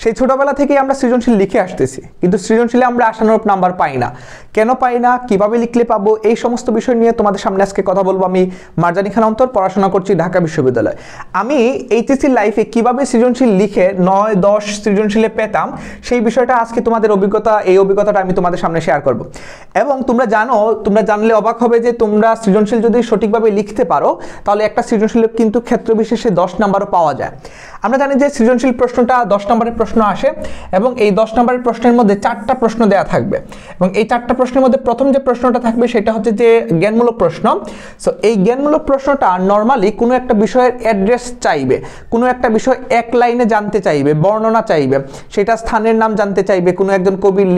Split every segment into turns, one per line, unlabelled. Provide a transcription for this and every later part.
সেই ছোটবেলা থেকেই আমরা সৃজনশীল লিখে আসতেছি, কিন্তু সৃজনশীলে আমরা আশানুরূপ নাম্বার পাই না। কেন পাই না, কিভাবে লিখলে পাবো, এই সমস্ত বিষয় নিয়ে তোমাদের সামনে আজকে কথা বলবো। আমি মারজানি খান অন্তর, পড়াশোনা করছি ঢাকা বিশ্ববিদ্যালয়। আমি এইচএসসি লাইফে কিভাবে সৃজনশীল লিখে 9-10 সৃজনশীলে পেতাম, সেই বিষয়টা আজকে তোমাদের এই অভিজ্ঞতাটা আমি তোমাদের সামনে শেয়ার করব। এবং তোমরা জানলে অবাক হবে যে তোমরা সৃজনশীল যদি সঠিকভাবে লিখতে পারো তাহলে একটা সৃজনশীল কিন্তু ক্ষেত্র বিশেষে 10 নাম্বারও পাওয়া যায়। আমরা জানি যে সৃজনশীল প্রশ্নটা 10 নম্বরের প্রশ্ন আসে এবং এই 10 নম্বরের প্রশ্নের মধ্যে 4টা প্রশ্ন দেওয়া থাকবে এবং এই 4টা প্রশ্নের মধ্যে প্রথম যে প্রশ্নটা থাকবে সেটা হচ্ছে যে জ্ঞানমূলক প্রশ্ন। সো এই জ্ঞানমূলক প্রশ্নটা নরমালি কোনো একটা বিষয়ের অ্যাড্রেস চাইবে, কোনো একটা বিষয় এক লাইনে জানতে চাইবে, বর্ণনা চাইবে, সেটা স্থানের নাম জানতে চাইবে, কোনো একজন কবির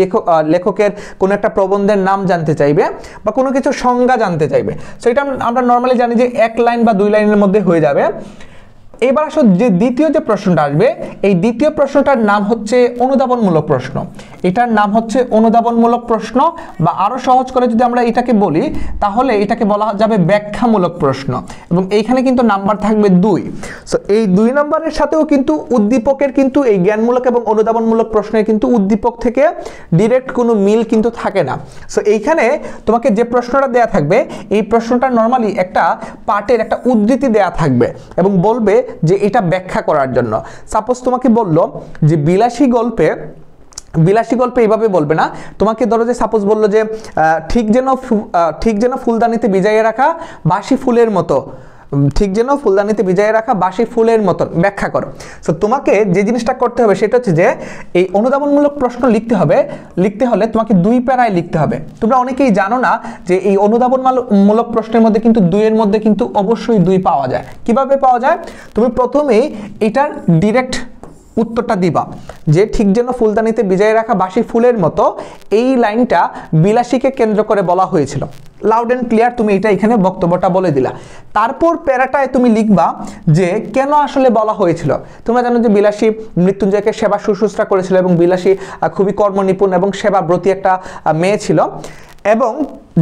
লেখকের কোনো একটা প্রবন্ধের নাম জানতে চাইবে বা কোনো কিছু সংজ্ঞা জানতে চাইবে। সো এটা আমরা নরমালি জানি যে 1 লাইন বা 2 লাইনের মধ্যে হয়ে যাবে। এবার আসো যে দ্বিতীয় যে প্রশ্নটা আসবে, এই দ্বিতীয় প্রশ্নটার নাম হচ্ছে অনুধাবনমূলক প্রশ্ন। এটার নাম হচ্ছে অনুধাবনমূলক প্রশ্ন, বা আরো সহজ করে যদি আমরা এটাকে বলি তাহলে এটাকে বলা যাবে ব্যাখ্যামূলক প্রশ্ন, এবং এইখানে কিন্তু নাম্বার থাকবে 2। সো এই 2 নম্বরের সাথেও কিন্তু উদ্দীপকের কিন্তু এই জ্ঞানমূলক এবং অনুধাবনমূলক প্রশ্নের কিন্তু উদ্দীপক থেকে ডিরেক্ট কোনো মিল কিন্তু থাকে না। সো এইখানে তোমাকে যে প্রশ্নটা দেয়া থাকবে, এই প্রশ্নটা নরমালি একটা পাঠের একটা উদ্ধৃতি দেয়া থাকবে এবং বলবে যে এটা ব্যাখ্যা করার জন্য। সাপোজ তোমাকে বললো যে বিলাসী গল্পে এইভাবে বলবে না, তোমাকে ধরো যে সাপোজ বললো যে ঠিক যেন ফুলদানিতে ভিজাইয়ে রাখা বাসি ফুলের মতো, ঠিক যেন ফুলদানিতে ভিজাইয়ে রাখা বাসি ফুলের মতো ব্যাখ্যা করো। সো তোমাকে যে জিনিসটা করতে হবে সেটা হচ্ছে যে এই অনুধাবনমূলক প্রশ্ন লিখতে হলে তোমাকে 2 প্যারায় লিখতে হবে। তোমরা অনেকেই জানো না যে এই অনুধাবনমূলক প্রশ্নের মধ্যে কিন্তু 2 এর মধ্যে কিন্তু অবশ্যই 2 পাওয়া যায়। কিভাবে পাওয়া যায়? তুমি প্রথমেই এটার ডিরেক্ট উত্তরটা দিবা যে ঠিক যেন ফুলদানিতে ভিজাইয়ে রাখা বাসি ফুলের মতো, এই লাইনটা বিলাসীকে কেন্দ্র করে বলা হয়েছিল। লাউড অ্যান্ড ক্লিয়ার তুমি এটা এখানে বক্তব্যটা বলে দিলা। তারপর প্যারাটায় তুমি লিখবা যে কেন আসলে বলা হয়েছিল। তোমরা জানো যে বিলাসী মৃত্যুঞ্জয়কে সেবা শুশ্রূষা করেছিল এবং বিলাসী খুবই কর্মনিপুণ এবং সেবাব্রতী একটা মেয়ে ছিল, এবং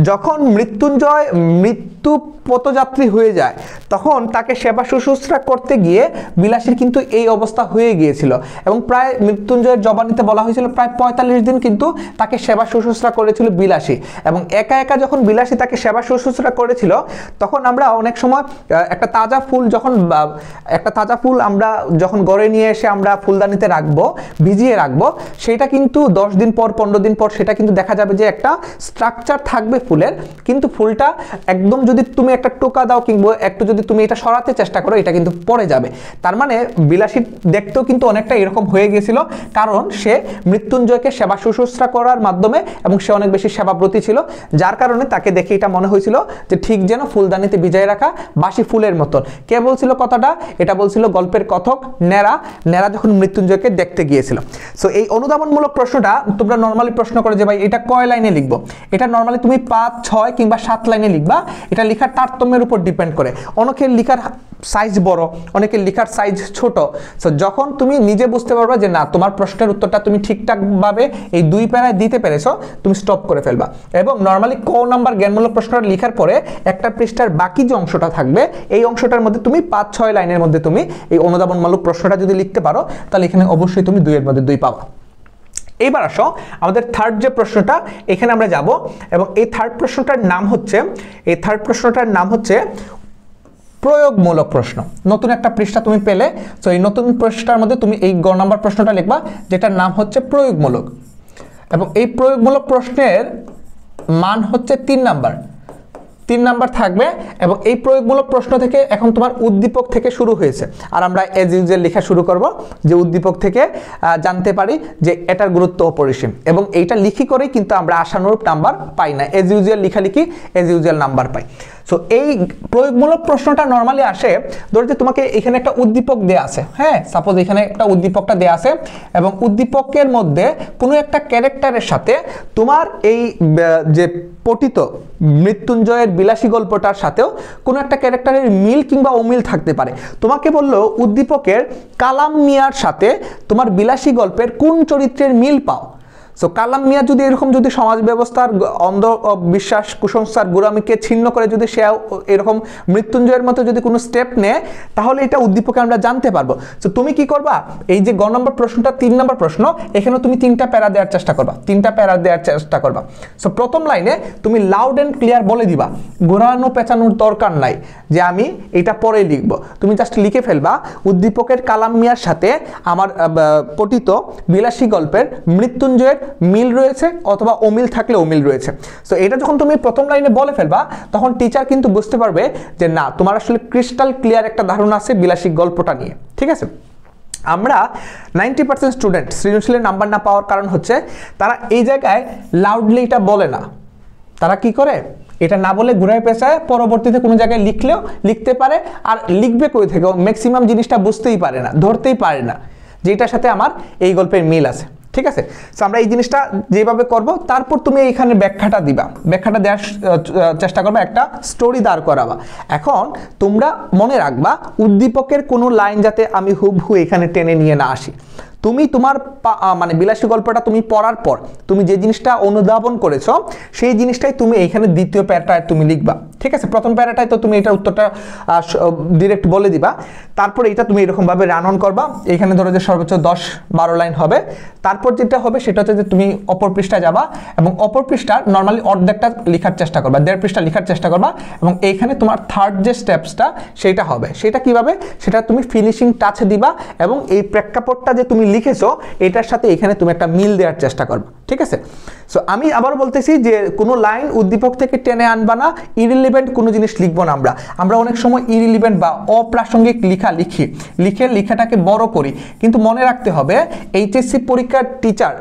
যখন মৃত্যুঞ্জয় মৃত্যু পথযাত্রী হয়ে যায় তখন তাকে সেবা শুশ্রূষা করতে গিয়ে বিলাসীর কিন্তু এই অবস্থা হয়ে গিয়েছিল, এবং প্রায় মৃত্যুঞ্জয়ের জবানিতে বলা হয়েছিল প্রায় 45 দিন কিন্তু তাকে সেবা শুশ্রূষা করেছিল বিলাসী। এবং একা একা যখন বিলাসী তাকে সেবা শুশ্রূষা করেছিল তখন আমরা অনেক সময় একটা তাজা ফুল আমরা যখন গড়ে নিয়ে এসে আমরা ফুলদানিতে রাখবো, ভিজিয়ে রাখবো, সেটা কিন্তু 10 দিন পর 15 দিন পর সেটা কিন্তু দেখা যাবে যে একটা স্ট্রাকচার থাকবে ফুলের, কিন্তু ফুলটা একদম যদি তুমি একটা টোকা দাও কিংবা একটু যদি তুমি এটা সরাতে চেষ্টা করো এটা কিন্তু পড়ে যাবে। তার মানে বিলাসী দেখতেও কিন্তু অনেকটা এরকম হয়ে গিয়েছিল, কারণ সে মৃত্যুঞ্জয়কে সেবা শুশ্রূষা করার মাধ্যমে এবং সে অনেক বেশি সেবাব্রতী ছিল, যার কারণে তাকে দেখে এটা মনে হয়েছিল যে ঠিক যেন ফুলদানিতে ভিজাইয়ে রাখা বাসি ফুলের মতন। কে বলছিল কথাটা? এটা বলছিল গল্পের কথক নেরা যখন মৃত্যুঞ্জয়কে দেখতে গিয়েছিল। সো এই অনুধাবনমূলক প্রশ্নটা তোমরা নর্মালি প্রশ্ন করে যে ভাই এটা কয় লাইনে লিখবো, এটা নর্মালি তুমি 5, 6 কিংবা 7 লাইনে লিখবা। এটা লেখার তারতম্যের উপর ডিপেন্ড করে, অনেকের লেখার সাইজ বড়, অনেকের লেখার সাইজ ছোট। সো যখন তুমি নিজে বুঝতে পারবা যে না তোমার প্রশ্নের উত্তরটা তুমি ঠিকঠাকভাবে এই 2 প্যারায় দিতে পেরেছো, তুমি স্টপ করে ফেলবা। এবং নর্মালি ক নাম্বার জ্ঞানমূলক প্রশ্নটা লেখার পরে একটা পৃষ্ঠার বাকি যে অংশটা থাকবে এই অংশটার মধ্যে তুমি 5-6 লাইনের মধ্যে তুমি এই অনুধাবনমূলক প্রশ্নটা যদি লিখতে পারো তাহলে এখানে অবশ্যই তুমি 2 এর মধ্যে 2 পাবা। এবার আসো আমাদের থার্ড যে প্রশ্নটা, এখানে আমরা যাব এবং এই থার্ড প্রশ্নটার নাম হচ্ছে প্রয়োগমূলক প্রশ্ন। নতুন একটা পৃষ্ঠা তুমি পেলে, তো এই নতুন পৃষ্ঠার মধ্যে তুমি এই গ নাম্বার প্রশ্নটা লিখবা যেটার নাম হচ্ছে প্রয়োগমূলক, এবং এই প্রয়োগমূলক প্রশ্নের মান হচ্ছে 3 নাম্বার থাকবে। এবং এই প্রয়োগমূলক প্রশ্ন থেকে এখন তোমার উদ্দীপক থেকে শুরু হয়েছে, আর আমরা এজ ইউজুয়াল লেখা শুরু করব যে উদ্দীপক থেকে জানতে পারি যে এটার গুরুত্ব অপরিসীম, এবং এইটা লিখি করেই কিন্তু আমরা আশানুরূপ নাম্বার পাই না, এজ ইউজুয়াল লেখালেখি এজ ইউজুয়াল নাম্বার পাই। সো এই প্রয়োগমূলক প্রশ্নটা নর্মালি আসে, ধরো যে তোমাকে এখানে একটা উদ্দীপক দেয়া আছে, হ্যাঁ সাপোজ এখানে একটা উদ্দীপকটা দেয়া আছে এবং উদ্দীপকের মধ্যে কোনো একটা ক্যারেক্টারের সাথে তোমার এই যে পঠিত মৃত্যুঞ্জয়ের বিলাসী গল্পটার সাথেও কোনো একটা ক্যারেক্টারের মিল কিংবা অমিল থাকতে পারে। তোমাকে বললো উদ্দীপকের কালাম মিয়ার সাথে তোমার বিলাসী গল্পের কোন চরিত্রের মিল পাও। সো কালাম মিয়া যদি এরকম যদি সমাজ ব্যবস্থার অন্ধ বিশ্বাস কুসংস্কার গোড়ামিকে ছিন্ন করে যদি সে এরকম মৃত্যুঞ্জয়ের মতো যদি কোনো স্টেপ নেয়, তাহলে এটা উদ্দীপকে আমরা জানতে পারবো। সো তুমি কি করবা, এই যে গ নম্বর প্রশ্নটা 3 নম্বর প্রশ্ন, এখানে তুমি 3টা প্যারা দেওয়ার চেষ্টা করবা, 3টা প্যারা দেওয়ার চেষ্টা করবা। সো প্রথম লাইনে তুমি লাউড অ্যান্ড ক্লিয়ার বলে দিবা, ঘোরানো পেঁচানোর দরকার নাই যে আমি এটা পরে লিখবো। তুমি জাস্ট লিখে ফেলবা উদ্দীপকের কালাম মিয়ার সাথে আমার পঠিত বিলাসী গল্পের মৃত্যুঞ্জয়ের মিল রয়েছে, অথবা অমিল থাকলে অমিল রয়েছে। সো এটা যখন তুমি প্রথম লাইনে বলে ফেলবা, তখন টিচার কিন্তু বুঝতে পারবে যে না, তোমার আসলে ক্রিস্টাল ক্লিয়ার একটা ধারণা আছে বিলাসী গল্পটা নিয়ে। ঠিক আছে, আমরা 90% স্টুডেন্ট সৃজনশীলের নাম্বার না পাওয়ার কারণ হচ্ছে তারা এই জায়গায় লাউডলি এটা বলে না। তারা কি করে, এটা না বলে ঘুরায় পেঁচায় পরবর্তীতে কোনো জায়গায় লিখলেও লিখতে পারে, আর লিখবে কই থেকে ম্যাক্সিমাম জিনিসটা বুঝতেই পারে না, ধরতেই পারে না যে এটার সাথে আমার এই গল্পের মিল আছে। ঠিক আছে, সো আমরা এই জিনিসটা যেভাবে করব, তারপর তুমি এইখানে ব্যাখ্যাটা দিবা, ব্যাখ্যাটা দেওয়ার চেষ্টা করবা, একটা স্টোরি দাঁড় করাবা। এখন তোমরা মনে রাখবা উদ্দীপকের কোনো লাইন যাতে আমি হুবহু এখানে টেনে নিয়ে না আসি। তুমি তোমার মানে বিলাসী গল্পটা তুমি পড়ার পর তুমি যে জিনিসটা অনুধাবন করেছো সেই জিনিসটাই তুমি এইখানে দ্বিতীয় প্যারাটায় তুমি লিখবা। ঠিক আছে, প্রথম প্যারাটায় তো তুমি এটার উত্তরটা ডিরেক্ট বলে দিবা, তারপর এটা তুমি এরকমভাবে রান অন করবা। এখানে ধরো যে সর্বোচ্চ 10-12 লাইন হবে। তারপর যেটা হবে সেটা হচ্ছে যে তুমি অপর পৃষ্ঠায় যাবা এবং অপর পৃষ্ঠার নর্মালি অর্ধেকটা লেখার চেষ্টা করবা, 1.5 পৃষ্ঠা লেখার চেষ্টা করবা, এবং এইখানে তোমার থার্ড যে স্টেপসটা সেটা হবে। সেটা কিভাবে, সেটা তুমি ফিনিশিং টাচ দিবা এবং এই প্রেক্ষাপটটা যে তুমি লিখেছো এটার সাথে এখানে তুমি একটা মিল দেওয়ার চেষ্টা করবা। ঠিক আছে, সো আমি আবার বলতেছি যে কোনো লাইন উদ্দীপক থেকে টেনে আনবা না, ইরিলিভেন্ট কোনো জিনিস লিখবো না। আমরা অনেক সময় ইরিলিভেন্ট বা অপ্রাসঙ্গিক লিখে লেখাটাকে বড় করি, কিন্তু মনে রাখতে হবে এইচএসসি পরীক্ষার টিচার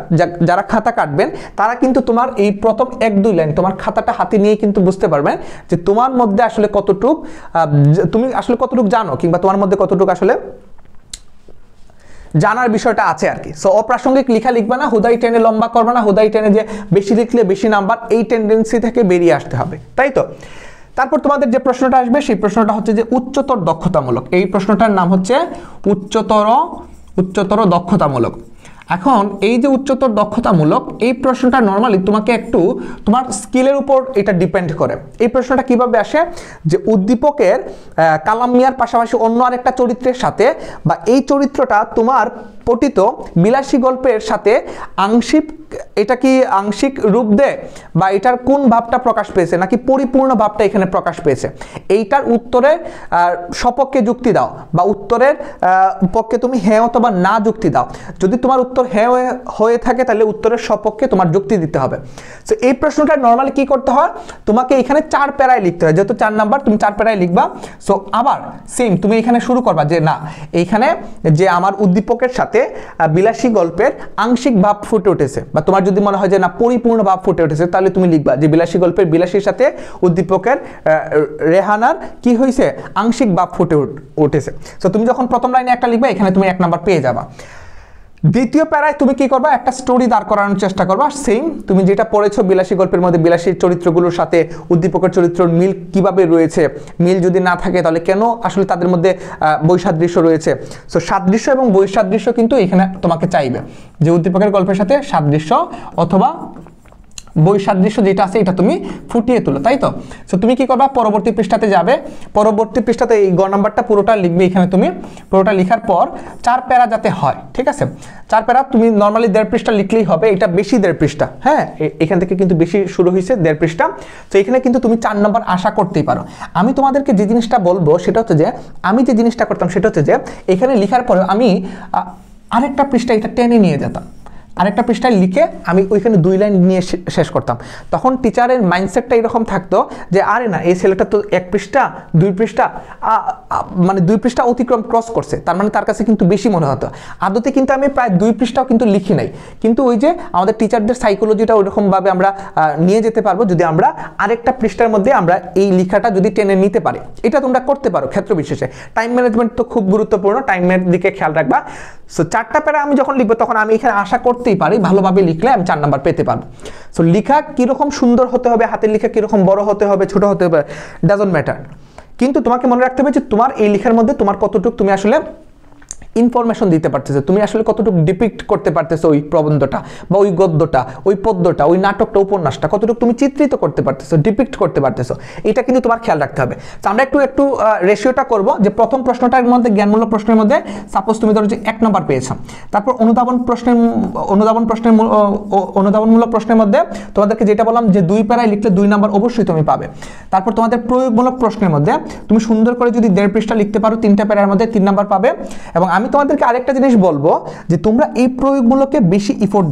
যারা খাতা কাটবেন তারা কিন্তু তোমার এই প্রথম 1-2 লাইন তোমার খাতাটা হাতে নিয়ে কিন্তু বুঝতে পারবেন যে তোমার মধ্যে আসলে কতটুক তুমি আসলে কতটুক জানো, কিংবা তোমার মধ্যে কতটুক আসলে জানার বিষয়টা আছে আর কি। সো অপ্রাসঙ্গিক লেখা লিখবা না, হুদাই টেনে লম্বা করবা না, হুদাই টেনে যে বেশি লিখলে বেশি নাম্বার, এই টেন্ডেন্সি থেকে বেরিয়ে আসতে হবে, তাই তো। তারপর তোমাদের যে প্রশ্নটা আসবে সেই প্রশ্নটা হচ্ছে যে উচ্চতর দক্ষতামূলক। এই প্রশ্নটার নাম হচ্ছে উচ্চতর দক্ষতামূলক। এখন এই যে উচ্চতর দক্ষতামূলক এই প্রশ্নটা নর্মালি তোমাকে একটু তোমার স্কিলের উপর এটা ডিপেন্ড করে। এই প্রশ্নটা কিভাবে আসে, যে উদ্দীপকের কালাম মিয়ার পাশাপাশি অন্য আরেকটা চরিত্রের সাথে বা এই চরিত্রটা তোমার পঠিত বিলাসী গল্পের সাথে আংশিক রূপ দেয়, বা এটার কোন ভাবটা প্রকাশ পেয়েছে নাকি পরিপূর্ণ ভাবটা এখানে প্রকাশ পেয়েছে, এইটার উত্তরে সপক্ষে যুক্তি দাও, বা উত্তরের পক্ষে তুমি হ্যাঁ অথবা না যুক্তি দাও। যদি তোমার উত্তর হ্যাঁ হয়ে থাকে তাহলে উত্তরের সপক্ষে তোমার যুক্তি দিতে হবে। সো এই প্রশ্নটা নর্মালি কি করতে হয়, তোমাকে এখানে 4 প্যারায় লিখতে হয়, যেহেতু 4 নাম্বার তুমি 4 প্যারায় লিখবা। সো আবার সেম তুমি এখানে শুরু করবা যে না, এইখানে যে আমার উদ্দীপকের সাথে বিলাসী গল্পের আংশিক ভাব ফুটে উঠেছে, বা তোমার যদি মনে হয় যে না পরিপূর্ণ ভাব ফুটে উঠেছে, তাহলে তুমি লিখবা যে বিলাসী গল্পের বিলাসীর সাথে উদ্দীপকের রেহানার কি হয়েছে, আংশিক ভাব ফুটে উঠেছে। সো তুমি যখন প্রথম লাইনে একটা লিখবা এখানে তুমি 1 নাম্বার পেয়ে যাবা। দ্বিতীয় প্যারায় তুমি কি করবা, একটা স্টোরি দাঁড় করানোর চেষ্টা করবা। সেম তুমি যেটা পড়েছো বিলাসী গল্পের মধ্যে বিলাসীর চরিত্রগুলোর সাথে উদ্দীপকের চরিত্রের মিল কিভাবে রয়েছে, মিল যদি না থাকে তাহলে কেন আসলে তাদের মধ্যে বৈসাদৃশ্য রয়েছে। সো সাদৃশ্য এবং বৈসাদৃশ্য কিন্তু এখানে তোমাকে চাইবে, যে উদ্দীপকের গল্পের সাথে সাদৃশ্য অথবা বৈসাদৃশ্য যেটা আছে এটা তুমি ফুটিয়ে তুলো, তাই তো। সো তুমি কি করবা, পরবর্তী পৃষ্ঠাতে যাবে, পরবর্তী পৃষ্ঠাতে এই গ নাম্বারটা পুরোটা লিখবে। এখানে তুমি পুরোটা লেখার পর 4 প্যারা যাতে হয়, ঠিক আছে। 4 প্যারা তুমি নর্মালি 1.5 পৃষ্ঠা লিখলেই হবে, এটা বেশি 1.5 পৃষ্ঠা, হ্যাঁ এখান থেকে কিন্তু বেশি শুরু হয়েছে 1.5 পৃষ্ঠা। তো এখানে কিন্তু তুমি 4 নাম্বার আশা করতেই পারো। আমি তোমাদেরকে যে জিনিসটা বলবো সেটা হচ্ছে যে আমি যে জিনিসটা করতাম সেটা হচ্ছে যে এখানে লেখার পরে আমি আরেকটা পৃষ্ঠা এটা টেনে নিয়ে যেতাম, আরেকটা পৃষ্ঠায় লিখে আমি ওইখানে 2 লাইন নিয়ে শেষ করতাম। তখন টিচারের মাইন্ডসেটটা এরকম থাকতো যে আরে না, এই ছেলেটা তো 1 পৃষ্ঠা 2 পৃষ্ঠা মানে 2 পৃষ্ঠা অতিক্রম ক্রস করছে, তার মানে তার কাছে কিন্তু বেশি মনে হতো। আদতে কিন্তু আমি প্রায় 2 পৃষ্ঠাও কিন্তু লিখি নাই, কিন্তু ওই যে আমাদের টিচারদের সাইকোলজিটা ওইরকমভাবে আমরা নিয়ে যেতে পারবো যদি আমরা আরেকটা পৃষ্ঠার মধ্যে আমরা এই লেখাটা যদি টেনে নিতে পারি। এটা তোমরা করতে পারো ক্ষেত্র বিশেষে। টাইম ম্যানেজমেন্ট তো খুব গুরুত্বপূর্ণ, টাইমের দিকে খেয়াল রাখবা। সো 4টা প্যারা আমি যখন লিখবো তখন আমি এখানে আশা করতেই পারি ভালোভাবে লিখলে আমি 4 নাম্বার পেতে পারবো। সো লেখা কিরকম সুন্দর হতে হবে, হাতের লেখা কিরকম বড় হতে হবে, ছোট হতে হবে, ডাজন্ট ম্যাটার, কিন্তু তোমাকে মনে রাখতে হবে যে তোমার এই লেখার মধ্যে তোমার কতটুকু তুমি আসলে ইনফরমেশন দিতে পারতেছো, তুমি আসলে কতটুকু ডিপিক্ট করতে পারতেছো ওই প্রবন্ধটা বা ওই গদ্যটা, ওই পদ্যটা, ওই নাটকটা, উপন্যাসটা কতটুকু তুমি চিত্রিত করতে পারতেছো, ডিপিক্ট করতে পারতেছো, এটা কিন্তু তোমার খেয়াল রাখতে হবে। তো আমরা একটু রেশিওটা করব যে প্রথম প্রশ্নটার মধ্যে জ্ঞানমূলক প্রশ্নের মধ্যে সাপোজ তুমি ধরো যে 1 নম্বর পেয়েছো, তারপর অনুধাবনমূলক প্রশ্নের মধ্যে তোমাদেরকে যেটা বললাম যে 2 প্যারায় লিখলে 2 নাম্বার অবশ্যই তুমি পাবে। তারপর তোমাদের প্রয়োগমূলক প্রশ্নের মধ্যে তুমি সুন্দর করে যদি 1.5 পৃষ্ঠা লিখতে পারো 3টা প্যারার মধ্যে 3 নাম্বার পাবে। এবং আমি তোমাদেরকে আরেকটা জিনিস বলবো যে তোমরা এই প্রয়োগমূলকে বেশি এফোর্ট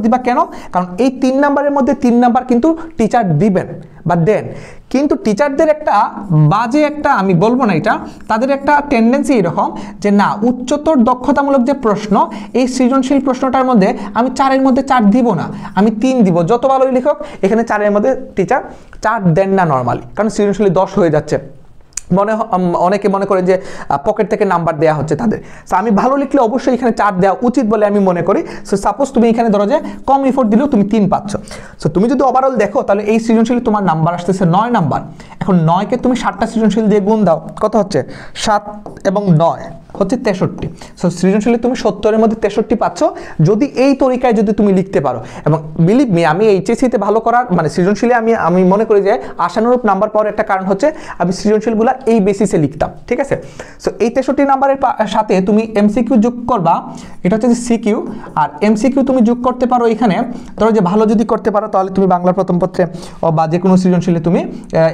দিবা, কেন? কারণ এই 3 নাম্বারের মধ্যে 3 নাম্বার কিন্তু টিচার দিবেন বা দেন, কিন্তু টিচারদের একটা বাজে একটা, আমি বলবো না এটা, তাদের একটা টেন্ডেন্সি এরকম যে না, উচ্চতর দক্ষতামূলক যে প্রশ্ন, এই সৃজনশীল প্রশ্নটার মধ্যে আমি 4-এর মধ্যে 4 দিব না, আমি 3 দিব। যত ভালোই লেখক এখানে 4-এর মধ্যে টিচার 4 দেন না নর্মালি, কারণ সৃজনশীল 10 হয়ে যাচ্ছে। অনেকে মনে করেন যে পকেট থেকে নাম্বার দেওয়া হচ্ছে তাদের। সো আমি ভালো লিখলে অবশ্যই এখানে 4 দেওয়া উচিত বলে আমি মনে করি। সো সাপোজ তুমি এখানে ধরো যে কম এফোর্ট দিলেও তুমি 3 পাচ্ছ। সো তুমি যদি ওভারঅল দেখো তাহলে এই সৃজনশীলে তোমার নাম্বার আসতেছে 9 নাম্বার। এখন 9কে তুমি 7টা সৃজনশীল দিয়ে গুণ দাও, কত হচ্ছে? 7 এবং 9 হচ্ছে 63। সো সৃজনশীলে তুমি 70-এর মধ্যে 63 পাচ্ছ যদি এই তরিকায় যদি তুমি লিখতে পারো। এবং বিলিভ মি, আমি এইচএসসিতে ভালো করার মানে সৃজনশীলে আমি মনে করি যে আশানুরূপ নাম্বার পাওয়ার একটা কারণ হচ্ছে আমি সৃজনশীলগুলো এই বেসিসে লিখতাম, ঠিক আছে? সো এই 63 নাম্বারের সাথে তুমি এমসিকিউ যোগ করবা, এটা হচ্ছে যে সিকিউ, আর এমসিকিউ তুমি যোগ করতে পারো এখানে। ধরো যে ভালো যদি করতে পারো তাহলে তুমি বাংলা প্রথম পত্রে বা যে কোনো সৃজনশীলে তুমি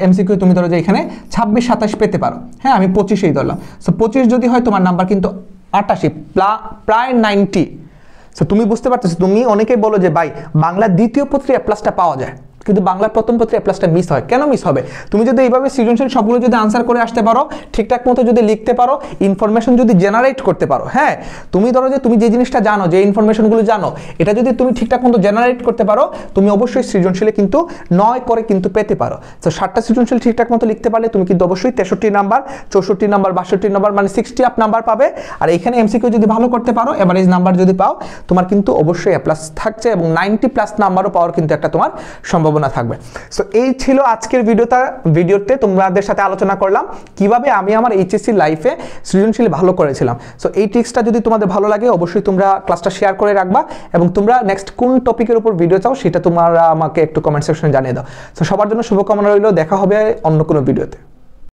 এমসিকিউ তুমি ধরো যে এখানে 26-27 পেতে পারো। হ্যাঁ, আমি 25-এই ধরলাম। সো 25 যদি হয় তোমার নাম্বার কিন্তু 88, প্রায় 90। সো তুমি বুঝতে পারতেছো, তুমি অনেকেই বলো যে ভাই বাংলা দ্বিতীয় পত্রে এ প্লাসটা পাওয়া যায়, কিন্তু বাংলার প্রথম পত্রে এ প্লাসটা মিস হয়। কেন মিস হবে? তুমি যদি এইভাবে সৃজনশীল সবগুলো যদি আনসার করে আসতে পারো, ঠিকঠাক মতো যদি লিখতে পারো, ইনফরমেশন যদি জেনারেট করতে পারো, হ্যাঁ, তুমি ধরো যে তুমি যে জিনিসটা জানো, যে ইনফরমেশনগুলো জানো, এটা যদি তুমি ঠিকঠাক মতো জেনারেট করতে পারো, তুমি অবশ্যই সৃজনশীলে কিন্তু 9 করে কিন্তু পেতে পারো। তো 7টা সৃজনশীল ঠিকঠাক মতো লিখতে পারলে তুমি কিন্তু অবশ্যই 63 নাম্বার, 64 নাম্বার, 62 নাম্বার, মানে 60 আপ নাম্বার পাবে। আর এখানে এমসিকিউ যদি ভালো করতে পারো, এভারেজ নাম্বার যদি পাও, তোমার কিন্তু অবশ্যই এ প্লাস থাকছে এবং 90+ নাম্বারও পাওয়ার কিন্তু একটা তোমার সম্ভাবনা থাকবে। সো এই ছিল আজকের ভিডিওতে তোমাদের সাথে আলোচনা করলাম কিভাবে আমি আমার এইচএসসি লাইফে সৃজনশীল ভালো করেছিলাম। সো এই ট্রিক্সটা যদি তোমাদের ভালো লাগে অবশ্যই তোমরা ক্লাসটা শেয়ার করে রাখবা এবং তোমরা নেক্সট কোন টপিকের উপর ভিডিও চাও সেটা তোমরা আমাকে একটু কমেন্ট সেকশনে জানিয়ে দাও। সো সবার জন্য শুভকামনা রইল, দেখা হবে অন্য কোনো ভিডিওতে।